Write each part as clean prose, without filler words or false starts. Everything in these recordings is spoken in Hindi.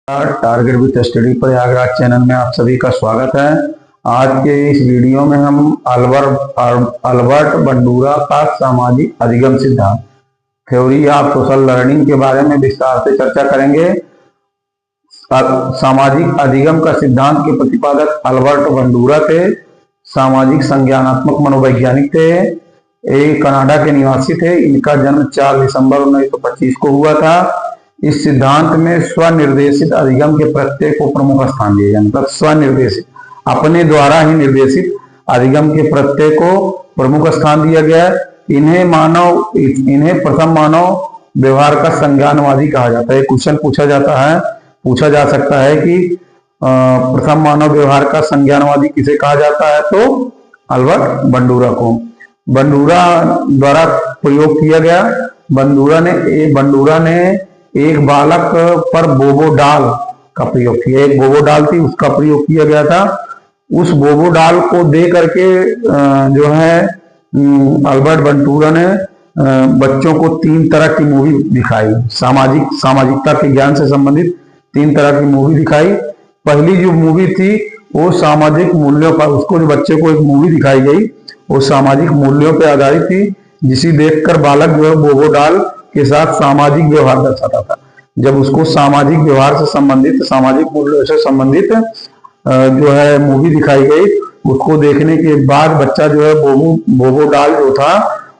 Target with study Prayagraj channel में आप सभी का स्वागत है। आज के इस वीडियो में हम अल्बर्ट बंडूरा का सामाजिक अधिगम सिद्धांत थ्योरी ऑफ सोशल लर्निंग के बारे में विस्तार से चर्चा करेंगे। सामाजिक अधिगम का सिद्धांत के प्रतिपादक अल्बर्ट बंडूरा थे। सामाजिक संज्ञानात्मक मनोवैज्ञानिक थे। ये कनाडा के निवासी थे। इनका जन्म 4 दिसंबर 1925 को हुआ था। इस सिद्धांत में स्वनिर्देशित अधिगम के प्रत्यय को प्रमुख स्थान दिया गया, मतलब स्वनिर्देशित, अपने द्वारा ही निर्देशित अधिगम के प्रत्यय को प्रमुख स्थान दिया गया। इन्हें प्रथम मानव व्यवहार का संज्ञानवादी कहा जाता है। क्वेश्चन पूछा जा सकता है कि प्रथम मानव व्यवहार का संज्ञानवादी किसे कहा जाता है, तो अल्बर्ट बंडूरा को। बंडूरा द्वारा प्रयोग किया गया। बंडूरा ने एक बालक पर बोबो डाल का प्रयोग किया। एक बोबो डाल थी, उसका प्रयोग किया गया था। उस बोबो डाल को दे करके जो है अल्बर्ट बंडूरा ने बच्चों को 3 तरह की मूवी दिखाई। सामाजिकता के ज्ञान से संबंधित 3 तरह की मूवी दिखाई। पहली जो मूवी थी वो सामाजिक मूल्यों पर, उसको जो बच्चे को एक मूवी दिखाई गई वो सामाजिक मूल्यों पर आधारित थी, जिसे देखकर बालक जो है बोबो डाल के साथ सामाजिक व्यवहार दर्शाता था। जब उसको सामाजिक व्यवहार से संबंधित, सामाजिक मूल्यों से संबंधित जो है मूवी दिखाई गई, उसको देखने के बाद बच्चा जो है बोबो डाल जो था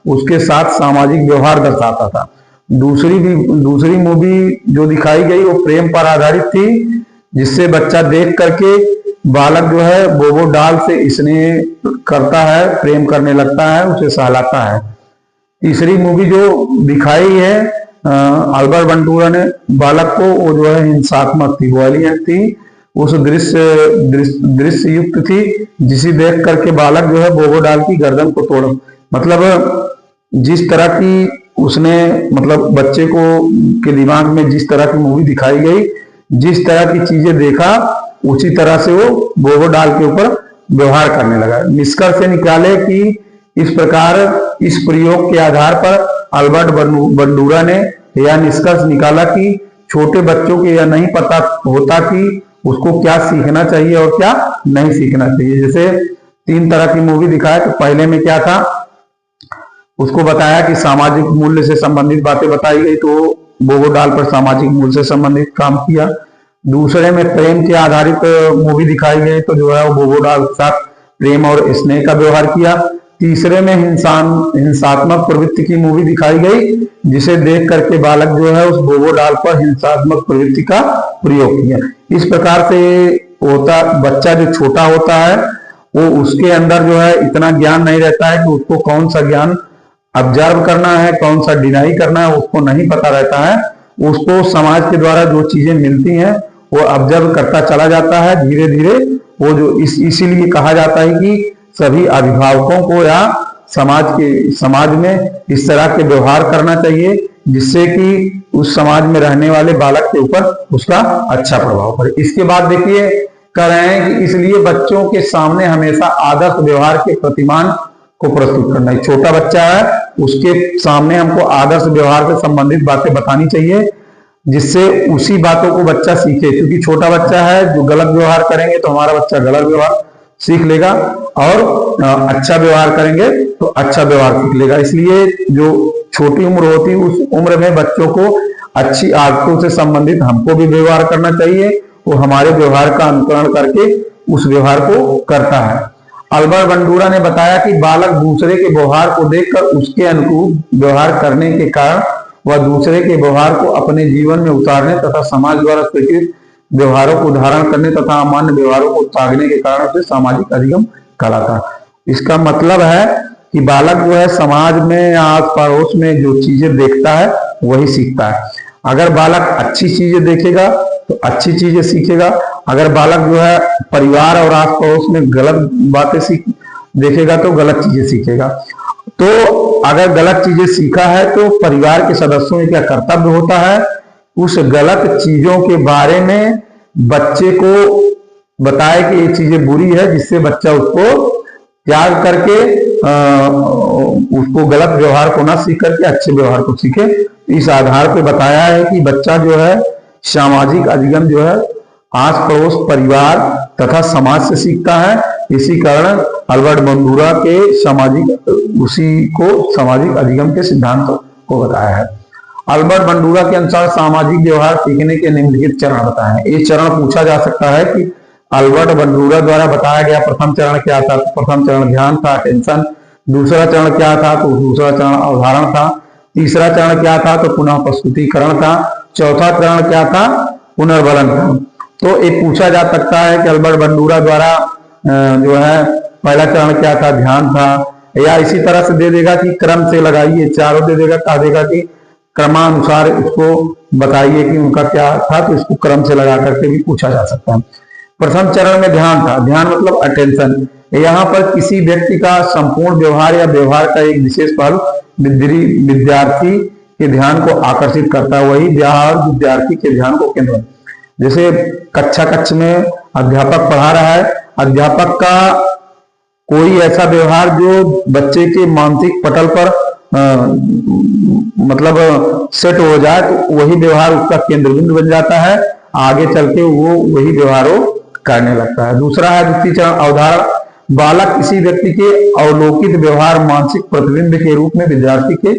उसके साथ सामाजिक व्यवहार दर्शाता था। दूसरी मूवी जो दिखाई गई वो प्रेम पर आधारित थी, जिससे बच्चा देख करके बालक जो है बोबो डाल से स्नेह करता है, प्रेम करने लगता है, उसे सहलाता है। तीसरी मूवी जो दिखाई है अल्बर्ट बंडूरा ने बालक को, वो जो है हिंसात्मक थी, वायलेंट थी, उस दृश्य युक्त थी, जिसे देख करके बालक जो है बोबो डाल की गर्दन को तोड़, मतलब जिस तरह की उसने, मतलब बच्चे को के दिमाग में जिस तरह की मूवी दिखाई गई, जिस तरह की चीजें देखा, उसी तरह से वो बोबो डाल के ऊपर व्यवहार करने लगा। निष्कर्ष निकाले कि इस प्रकार इस प्रयोग के आधार पर अल्बर्ट बंडूरा ने यह निष्कर्ष निकाला कि छोटे बच्चों को यह नहीं पता होता कि उसको क्या सीखना चाहिए और क्या नहीं सीखना चाहिए। जैसे 3 तरह की मूवी दिखाया, तो पहले में क्या था, उसको बताया कि सामाजिक मूल्य से संबंधित बातें बताई गई, तो बोबो डाल पर सामाजिक मूल्य से संबंधित काम किया। दूसरे में प्रेम के आधारित मूवी दिखाई गई, तो जो है वो बोबो डाल के साथ प्रेम और स्नेह का व्यवहार किया। तीसरे में हिंसात्मक प्रवृत्ति की मूवी दिखाई गई, जिसे देख करके बालक जो है उस बोबो डाल पर हिंसात्मक प्रवृत्ति का प्रयोग किया। इस प्रकार से होता, बच्चा जो छोटा होता है वो, उसके अंदर जो है इतना ज्ञान नहीं रहता है कि उसको कौन सा ज्ञान ऑब्जर्व करना है, कौन सा डिनाई करना है, उसको नहीं पता रहता है। उसको समाज के द्वारा जो चीजें मिलती हैं वो ऑब्जर्व करता चला जाता है धीरे धीरे। वो जो इसीलिए कहा जाता है कि सभी अभिभावकों को या समाज में इस तरह के व्यवहार करना चाहिए, जिससे कि उस समाज में रहने वाले बालक के ऊपर उसका अच्छा प्रभाव पड़े। इसके बाद देखिए कह रहे हैं कि इसलिए बच्चों के सामने हमेशा आदर्श व्यवहार के प्रतिमान को प्रस्तुत करना है। छोटा बच्चा है, उसके सामने हमको आदर्श व्यवहार से संबंधित बातें बतानी चाहिए, जिससे उसी बातों को बच्चा सीखे। क्योंकि छोटा बच्चा है, जो गलत व्यवहार करेंगे तो हमारा बच्चा गलत व्यवहार सीख लेगा, और अच्छा व्यवहार करेंगे तो अच्छा व्यवहार सीख लेगा। इसलिए जो छोटी उम्र होती है, उस उम्र में बच्चों को अच्छी आदतों से संबंधित हमको भी व्यवहार करना चाहिए। वो हमारे व्यवहार का अनुकरण करके उस व्यवहार को करता है। अल्बर्ट बंडूरा ने बताया कि बालक दूसरे के व्यवहार को देखकर उसके अनुकूल व्यवहार करने के कारण वह दूसरे के व्यवहार को अपने जीवन में उतारने तथा समाज द्वारा स्वीकृत व्यवहारों को धारण करने तथा अमान्य व्यवहारों को त्यागने के कारण से सामाजिक अधिगम कहलाता है। इसका मतलब है कि बालक जो है समाज में या आस पड़ोस में जो चीजें देखता है वही सीखता है। अगर बालक अच्छी चीजें देखेगा तो अच्छी चीजें सीखेगा। अगर बालक जो है परिवार और आस पड़ोस में गलत बातें देखेगा तो गलत चीजें सीखेगा। तो अगर गलत चीजें सीखा है तो परिवार के सदस्यों का क्या कर्तव्य होता है, उस गलत चीजों के बारे में बच्चे को बताए कि ये चीजें बुरी है, जिससे बच्चा उसको त्याग करके उसको गलत व्यवहार को ना सीख करके अच्छे व्यवहार को सीखे। इस आधार पे बताया है कि बच्चा जो है सामाजिक अधिगम जो है आस पड़ोस, परिवार तथा समाज से सीखता है। इसी कारण अल्बर्ट बंडूरा के सामाजिक अधिगम के सिद्धांत को बताया है। अल्बर्ट बंडूरा के अनुसार सामाजिक व्यवहार सीखने के निम्नलिखित चरण बताए हैं। ये चरण पूछा जा सकता है कि अल्बर्ट बंडूरा द्वारा बताया गया प्रथम चरण क्या था। तो प्रथम चरण ध्यान था, अटेंशन। दूसरा चरण क्या था? तो दूसरा चरण अवधारण था। तीसरा चरण क्या था? तो पुनः प्रस्तुतिकरण था। चौथा चरण क्या था? पुनर्बलन था। तो ये पूछा जा सकता है कि अल्बर्ट बंडूरा द्वारा जो है पहला चरण क्या था? ध्यान था। या इसी तरह से दे देगा कि क्रम से लगाइए, चारों दे देगा, कहा देगा कि क्रमानुसार इसको बताइए कि उनका क्या था। तो इसको क्रम से लगा करके भी पूछा जा सकता है। प्रथम चरण में ध्यान था। ध्यान मतलब अटेंशन। यहाँ पर किसी व्यक्ति का संपूर्ण व्यवहार या व्यवहार का एक विशेष पहलू विद्यार्थी के ध्यान को आकर्षित करता है। वही व्यवहार विद्यार्थी के ध्यान को केंद्र, जैसे कक्ष में अध्यापक पढ़ा रहा है, अध्यापक का कोई ऐसा व्यवहार जो बच्चे के मानसिक पटल पर मतलब सेट हो जाए तो वही व्यवहार उसका केंद्र बिंदु बन जाता है। आगे चल के वो वही व्यवहार करने लगता है। दूसरा है द्वितीय चरण अवधारण। बालक किसी व्यक्ति के अवलोकित व्यवहार मानसिक प्रतिबिंब के रूप में विद्यार्थी के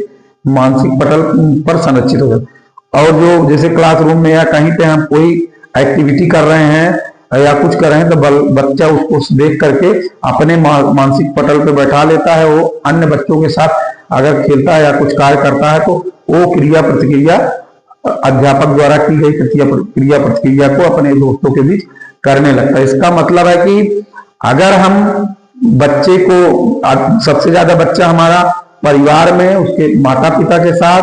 मानसिक पटल पर संरक्षित हो जाता है। और जो जैसे क्लासरूम में या कहीं पे हम कोई एक्टिविटी कर रहे हैं या कुछ कर रहे हैं तो बच्चा उसको देख करके अपने मानसिक पटल पर बैठा लेता है। वो अन्य बच्चों के साथ अगर खेलता है या कुछ कार्य करता है तो वो क्रिया प्रतिक्रिया अध्यापक द्वारा की गई क्रिया प्रतिक्रिया को अपने दोस्तों के बीच करने लगता है। इसका मतलब है कि अगर हम बच्चे को, सबसे ज्यादा बच्चा हमारा परिवार में उसके माता पिता के साथ,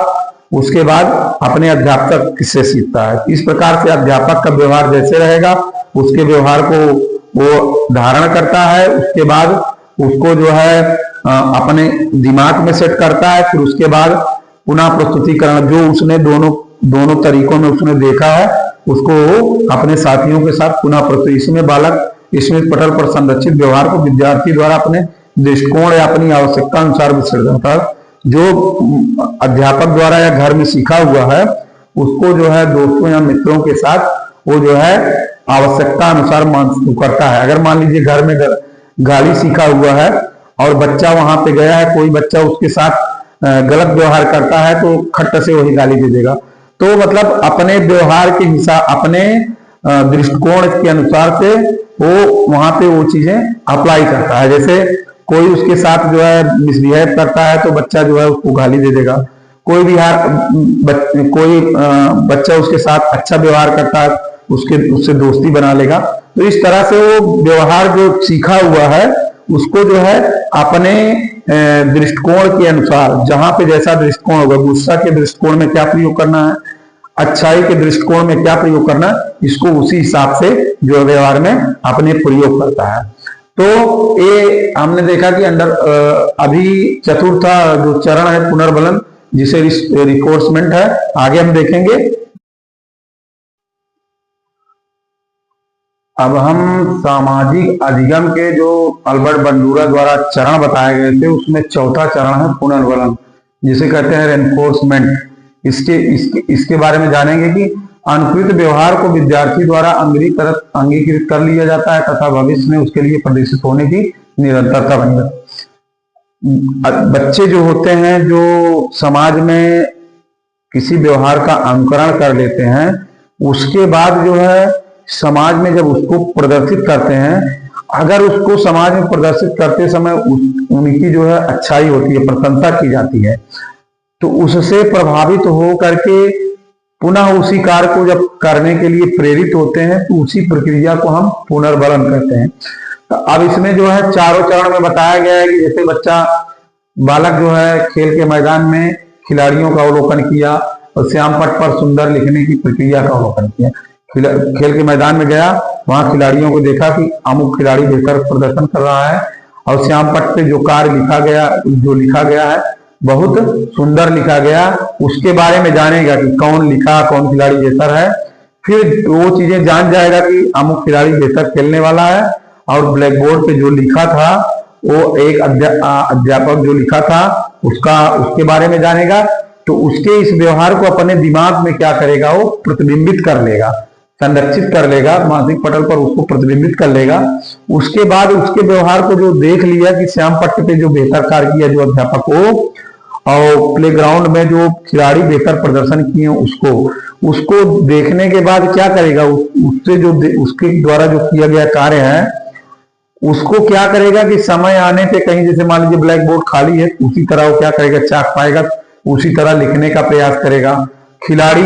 उसके बाद अपने अध्यापक से सीखता है। इस प्रकार से अध्यापक का व्यवहार जैसे रहेगा उसके व्यवहार को वो धारण करता है। उसके बाद उसको जो है अपने दिमाग में सेट करता है। फिर उसके बाद पुनः प्रस्तुतिकरण, जो उसने दोनों तरीकों में उसने देखा है उसको अपने साथियों के साथ पुनः प्रस्तुत, इसमें बालक स्मृति पटल पर संरक्षित व्यवहार को विद्यार्थी द्वारा अपने दृष्टिकोण या अपनी आवश्यकता अनुसार विसर्जन कर, जो अध्यापक द्वारा या घर में सीखा हुआ है उसको जो है दोस्तों या मित्रों के साथ वो जो है आवश्यकता अनुसार करता है। अगर मान लीजिए घर में गाली सीखा हुआ है और बच्चा वहां पे गया है, कोई बच्चा उसके साथ गलत व्यवहार करता है तो खट्ट से वही गाली दे देगा। तो मतलब अपने व्यवहार के हिसाब, अपने दृष्टिकोण के अनुसार से वो वहां पे वो चीजें अप्लाई करता है। जैसे कोई उसके साथ जो है मिसबिहेव करता है तो बच्चा जो है उसको गाली दे देगा। कोई बच्चा उसके साथ अच्छा व्यवहार करता है उससे दोस्ती बना लेगा। तो इस तरह से वो व्यवहार जो सीखा हुआ है उसको जो है अपने दृष्टिकोण के अनुसार, जहां पे जैसा दृष्टिकोण होगा, गुस्सा के दृष्टिकोण में क्या प्रयोग करना है, अच्छाई के दृष्टिकोण में क्या प्रयोग करना है, इसको उसी हिसाब से जो व्यवहार में अपने प्रयोग करता है। तो ये हमने देखा कि अभी चतुर्थ जो चरण है पुनर्बलन, जिसे रिफोर्समेंट है, आगे हम देखेंगे। अब हम सामाजिक अधिगम के जो अल्बर्ट बंडूरा द्वारा चरण बताए गए थे उसमें चौथा चरण है पुनर्बलन, जिसे कहते हैं रेनफोर्समेंट। इसके बारे में जानेंगे कि अनुकृत व्यवहार को विद्यार्थी द्वारा अंगीकृत कर लिया जाता है तथा भविष्य में उसके लिए प्रदर्शित होने की निरंतरता बनी रहती है। बच्चे जो होते हैं जो समाज में किसी व्यवहार का अनुकरण कर लेते हैं, उसके बाद जो है समाज में जब उसको प्रदर्शित करते हैं, अगर उसको समाज में प्रदर्शित करते समय उनकी जो है अच्छाई होती है, प्रशंसा की जाती है, तो उससे प्रभावित हो करके पुनः उसी कार्य को जब करने के लिए प्रेरित होते हैं तो उसी प्रक्रिया को हम पुनर्बलन कहते हैं। तो अब इसमें जो है चारों चरण में बताया गया है कि जैसे बालक जो है खेल के मैदान में खिलाड़ियों का अवलोकन किया और श्याम पट पर सुंदर लिखने की प्रक्रिया का अवलोकन किया। खेल के मैदान में गया, वहां खिलाड़ियों को देखा कि अमुक खिलाड़ी बेहतर प्रदर्शन कर रहा है और श्याम पट पे जो कार्य जो लिखा गया है बहुत सुंदर लिखा गया, उसके बारे में जानेगा कि कौन लिखा, कौन खिलाड़ी बेहतर है। फिर वो चीजें जान जाएगा कि अमुक खिलाड़ी बेहतर खेलने वाला है। और ब्लैक बोर्ड पे जो लिखा था वो एक अध्यापक जो लिखा था उसके बारे में जानेगा। तो उसके इस व्यवहार को अपने दिमाग में क्या करेगा, वो प्रतिबिंबित कर लेगा, संरक्षित कर लेगा, मानसिक पटल पर उसको प्रतिबिंबित कर लेगा। उसके बाद उसके व्यवहार को जो देख लिया कि श्याम पट्ट पे जो बेहतर कार्य किया जो अध्यापक हो, और प्लेग्राउंड में जो खिलाड़ी बेहतर प्रदर्शन किए उसको देखने के बाद क्या करेगा, उससे जो उसके द्वारा जो किया गया कार्य है उसको क्या करेगा कि समय आने पे कहीं जैसे मान लीजिए ब्लैक बोर्ड खाली है, उसी तरह वो क्या करेगा, चाक पाएगा, उसी तरह लिखने का प्रयास करेगा। खिलाड़ी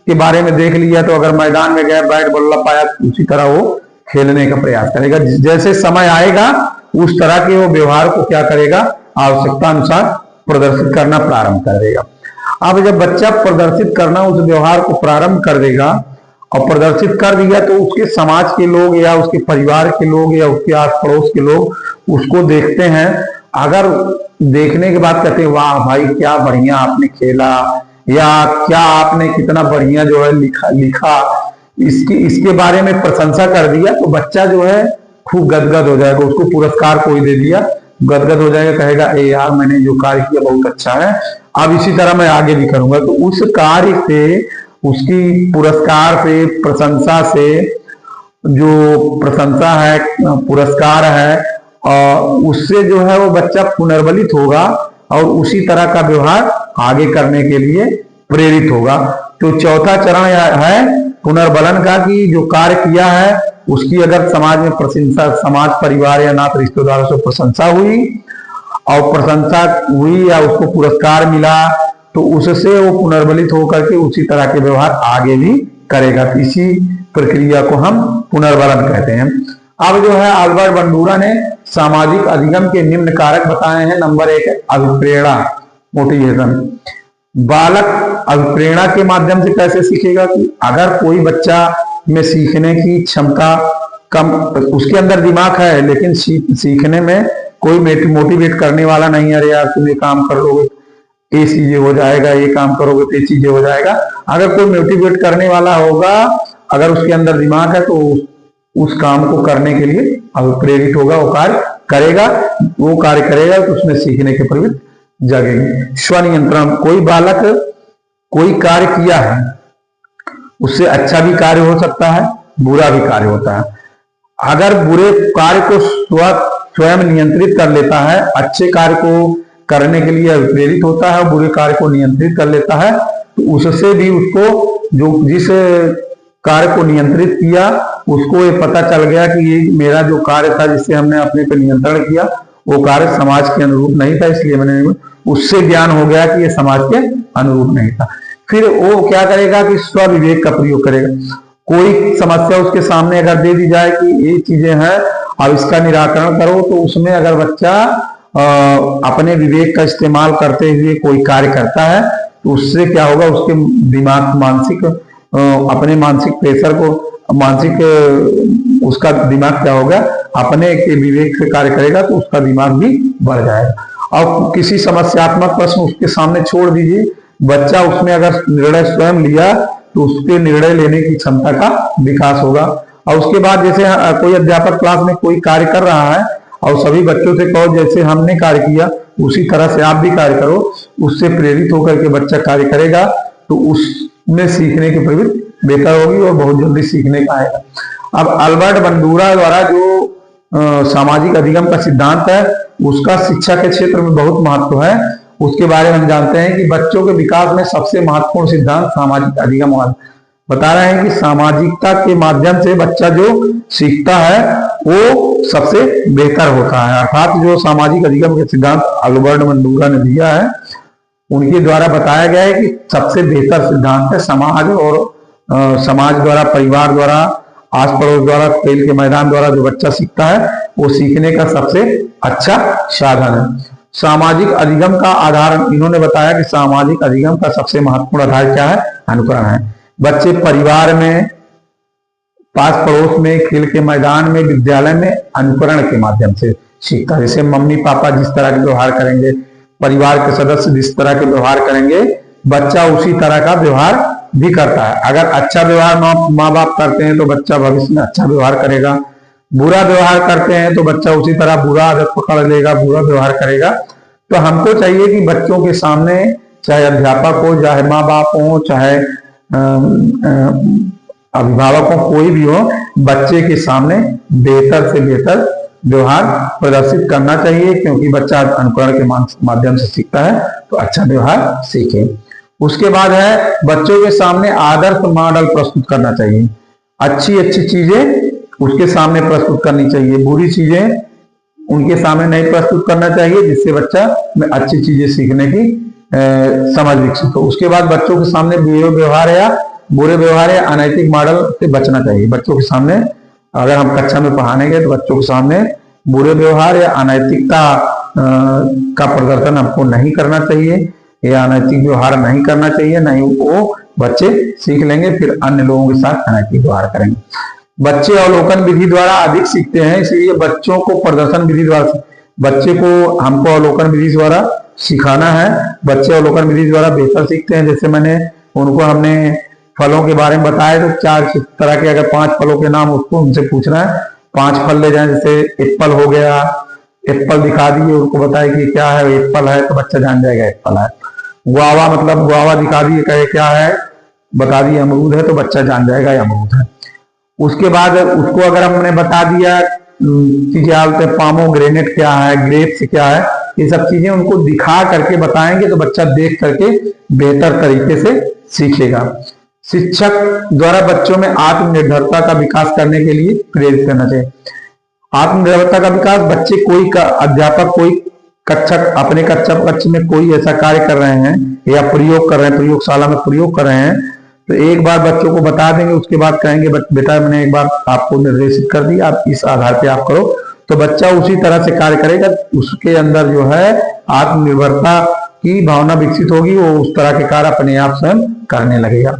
के बारे में देख लिया तो अगर मैदान में गया बैट बल्ला पाया तो उसी तरह वो खेलने का प्रयास करेगा। जैसे समय आएगा उस तरह के वो व्यवहार को क्या करेगा, आवश्यकता अनुसार प्रदर्शित करना प्रारंभ कर देगा। अब जब बच्चा प्रदर्शित करना उस व्यवहार को प्रारंभ कर देगा और प्रदर्शित कर दिया तो उसके समाज के लोग या उसके परिवार के लोग या उसके आस पड़ोस के लोग उसको देखते हैं। अगर देखने के बाद कहते हैं वाह भाई क्या बढ़िया आपने खेला, या क्या आपने कितना बढ़िया जो है लिखा इसके बारे में प्रशंसा कर दिया, तो बच्चा जो है खूब गदगद हो जाएगा। उसको पुरस्कार कोई दे दिया, गदगद हो जाएगा, कहेगा ए यार मैंने जो कार्य किया बहुत अच्छा है, अब इसी तरह मैं आगे भी करूंगा। तो उस कार्य से, उसकी पुरस्कार से, प्रशंसा से, जो प्रशंसा है, पुरस्कार है, और उससे जो है वो बच्चा पुनर्बलित होगा और उसी तरह का व्यवहार आगे करने के लिए प्रेरित होगा। तो चौथा चरण है पुनर्बलन का, कि जो कार्य किया है उसकी अगर समाज में प्रशंसा, समाज परिवार या नात रिश्तेदारों से प्रशंसा हुई और प्रशंसा हुई या उसको पुरस्कार मिला तो उससे वो पुनर्बलित होकर के उसी तरह के व्यवहार आगे भी करेगा। इसी प्रक्रिया को हम पुनर्बलन कहते हैं। अब जो है अल्बर्ट बंडूरा ने सामाजिक अधिगम के निम्न कारक बताए हैं। नंबर 1 है अभिप्रेरणा, मोटिवेशन। बालक अभिप्रेरणा के माध्यम से कैसे सीखेगा, कि अगर कोई बच्चा में सीखने की क्षमता कम, उसके अंदर दिमाग है लेकिन सीखने में कोई मोटिवेट करने वाला नहीं है, अरे यार तुम ये काम कर लोगे ये चीजें हो जाएगा, ये काम करोगे तो ये चीजें हो जाएगा। अगर कोई मोटिवेट करने वाला होगा, अगर उसके अंदर दिमाग है तो उस काम को करने के लिए प्रेरित होगा, वो कार्य करेगा, तो उसमें सीखने के प्रवृत्ति जागेगी। स्वनियंत्रण, कोई बालक कोई कार्य किया है उससे अच्छा भी कार्य हो सकता है, बुरा भी कार्य होता है। अगर बुरे कार्य को स्वयं नियंत्रित कर लेता है, अच्छे कार्य को करने के लिए प्रेरित होता है, बुरे कार्य को नियंत्रित कर लेता है, तो उससे भी उसको जो जिस कार्य को नियंत्रित किया उसको ये पता चल गया कि ये मेरा जो कार्य था जिससे हमने अपने पे नियंत्रण किया वो कार्य समाज के अनुरूप नहीं था, इसलिए मैंने, उससे ज्ञान हो गया कि ये समाज के अनुरूप नहीं था। फिर वो क्या करेगा कि स्वविवेक का प्रयोग करेगा। कोई समस्या उसके सामने अगर दे दी जाए कि ये चीजें हैं अब इसका निराकरण करो, तो उसमें अगर बच्चा अपने विवेक का इस्तेमाल करते हुए कोई कार्य करता है तो उससे क्या होगा, उसके दिमाग मानसिक अपने मानसिक प्रेशर को, मानसिक उसका दिमाग क्या होगा, अपने के विवेक से कार्य करेगा तो उसका दिमाग भी बढ़ जाएगा। और किसी समस्यात्मक प्रश्न उसके सामने छोड़ दीजिए, बच्चा उसमें अगर निर्णय स्वयं लिया तो उसके निर्णय लेने की क्षमता का विकास होगा। और उसके बाद जैसे कोई अध्यापक क्लास में कोई कार्य कर रहा है और सभी बच्चों से कहो जैसे हमने कार्य किया उसी तरह से आप भी कार्य करो, उससे प्रेरित होकर के बच्चा कार्य करेगा तो उसमें सीखने की प्रवृत्ति बेहतर होगी और बहुत जल्दी सीखने का आएगा। अब अल्बर्ट बंडूरा द्वारा जो सामाजिक अधिगम का सिद्धांत है उसका शिक्षा के क्षेत्र में बहुत महत्व है। उसके बारे में हम जानते हैं कि बच्चों के विकास में सबसे महत्वपूर्ण सिद्धांत सामाजिक अधिगम बता रहे हैं कि सामाजिकता के माध्यम से बच्चा जो सीखता है वो सबसे बेहतर होता है। अर्थात जो सामाजिक अधिगम के सिद्धांत अल्बर्ट बंडूरा ने दिया है उनके द्वारा बताया गया है कि सबसे बेहतर सिद्धांत है समाज और समाज द्वारा, परिवार द्वारा, आस पड़ोस द्वारा, खेल के मैदान द्वारा जो बच्चा सीखता है वो सीखने का सबसे अच्छा साधन है। सामाजिक अधिगम का आधार इन्होंने बताया कि सामाजिक अधिगम का सबसे महत्वपूर्ण आधार क्या है, अनुकरण है। बच्चे परिवार में, पास पड़ोस में, खेल के मैदान में, विद्यालय में अनुकरण के माध्यम से सीखता है। जैसे मम्मी पापा जिस तरह के व्यवहार करेंगे, परिवार के सदस्य जिस तरह के व्यवहार करेंगे, बच्चा उसी तरह का व्यवहार भी करता है। अगर अच्छा व्यवहार माँ बाप करते हैं तो बच्चा भविष्य में अच्छा व्यवहार करेगा, बुरा व्यवहार करते हैं तो बच्चा उसी तरह बुरा आदत पकड़ लेगा, बुरा व्यवहार करेगा। तो हमको चाहिए कि बच्चों के सामने चाहे अध्यापक हो, चाहे माँ बाप हो, चाहे अभिभावक हो, कोई भी हो, बच्चे के सामने बेहतर से बेहतर व्यवहार प्रदर्शित करना चाहिए, क्योंकि बच्चा अनुकरण के माध्यम से सीखता है, तो अच्छा व्यवहार सीखे। उसके बाद है बच्चों के सामने आदर्श मॉडल प्रस्तुत करना चाहिए। अच्छी अच्छी चीजें उसके सामने प्रस्तुत करनी चाहिए, बुरी चीजें उनके सामने नहीं प्रस्तुत करना चाहिए, जिससे बच्चा में अच्छी चीजें सीखने की समझ विकसित हो। उसके बाद बच्चों के सामने बुरे व्यवहार या अनैतिक मॉडल से बचना चाहिए। बच्चों के सामने अगर हम कक्षा में पढ़ाने गए तो बच्चों के सामने बुरे व्यवहार या अनैतिकता का प्रदर्शन हमको नहीं करना चाहिए, या अनैतिक व्यवहार नहीं करना चाहिए, नहीं वो बच्चे सीख लेंगे, फिर अन्य लोगों के साथ अनैतिक व्यवहार करेंगे। बच्चे अवलोकन विधि द्वारा अधिक सीखते हैं, इसलिए बच्चों को प्रदर्शन विधि द्वारा, बच्चे को हमको अवलोकन विधि द्वारा सिखाना है। बच्चे अवलोकन विधि द्वारा बेहतर सीखते हैं। जैसे हमने फलों के बारे में बताया, तो 4 तरह के, अगर 5 फलों के नाम उसको उनसे पूछना है, 5 फल ले जाए। जैसे एप्पल हो गया, एप्पल दिखा दिए, उनको बताए कि क्या है, एप्पल है, तो बच्चा जान जाएगा एप्पल है। गुआवा मतलब गुआवा दिखा दिए, कहे क्या है, बता दिए अमरूद है, तो बच्चा जान जाएगा अमरूद है। उसके बाद उसको अगर हमने बता दिया चीजें, पोमेग्रेनेट क्या है, ग्रेप्स क्या है, ये सब चीजें उनको दिखा करके बताएंगे तो बच्चा देख करके बेहतर तरीके से सीखेगा। शिक्षक द्वारा बच्चों में आत्मनिर्भरता का विकास करने के लिए प्रेरित करना चाहिए। आत्मनिर्भरता का विकास, बच्चे अध्यापक कोई अपने कक्ष में कोई ऐसा कार्य कर रहे हैं या प्रयोग कर रहे हैं, प्रयोगशाला में प्रयोग कर रहे हैं, तो एक बार बच्चों को बता देंगे, उसके बाद कहेंगे बेटा मैंने एक बार आपको निर्देशित कर दिया, आप इस आधार पे आप करो, तो बच्चा उसी तरह से कार्य करेगा। उसके अंदर जो है आत्मनिर्भरता की भावना विकसित होगी, वो उस तरह के कार्य अपने आप स्वयं करने लगेगा।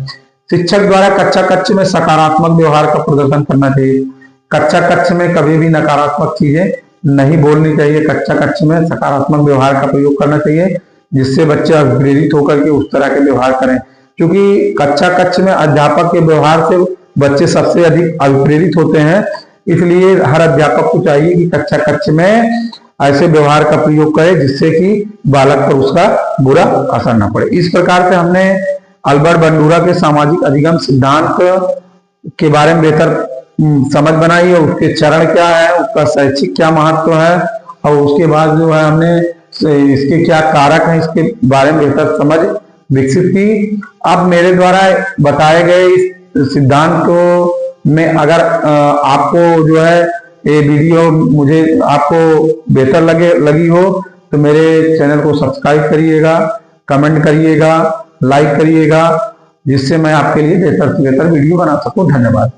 शिक्षक द्वारा कक्ष में सकारात्मक व्यवहार का प्रदर्शन करना चाहिए। कक्ष में कभी भी नकारात्मक चीजें नहीं बोलनी चाहिए। कक्ष में सकारात्मक व्यवहार का प्रयोग करना चाहिए, जिससे बच्चे प्रेरित होकर के उस तरह के व्यवहार करें। क्योंकि कक्ष में अध्यापक के व्यवहार से बच्चे सबसे अधिक अभिप्रेरित होते हैं, इसलिए हर अध्यापक को चाहिए कि कक्ष में ऐसे व्यवहार का प्रयोग करे जिससे कि बालक पर उसका बुरा असर न पड़े। इस प्रकार से हमने अल्बर्ट बंडूरा के सामाजिक अधिगम सिद्धांत के बारे में बेहतर समझ बनाई है। उसके चरण क्या है, उसका शैक्षिक क्या महत्व है, और उसके बाद जो है हमने इसके क्या कारक हैं, इसके बारे में बेहतर समझ विकसित की। अब मेरे द्वारा बताए गए इस सिद्धांत को में अगर आपको जो है ये वीडियो मुझे आपको बेहतर लगी हो, तो मेरे चैनल को सब्सक्राइब करिएगा, कमेंट करिएगा, लाइक करिएगा, जिससे मैं आपके लिए बेहतर से बेहतर वीडियो बना सकूं। धन्यवाद।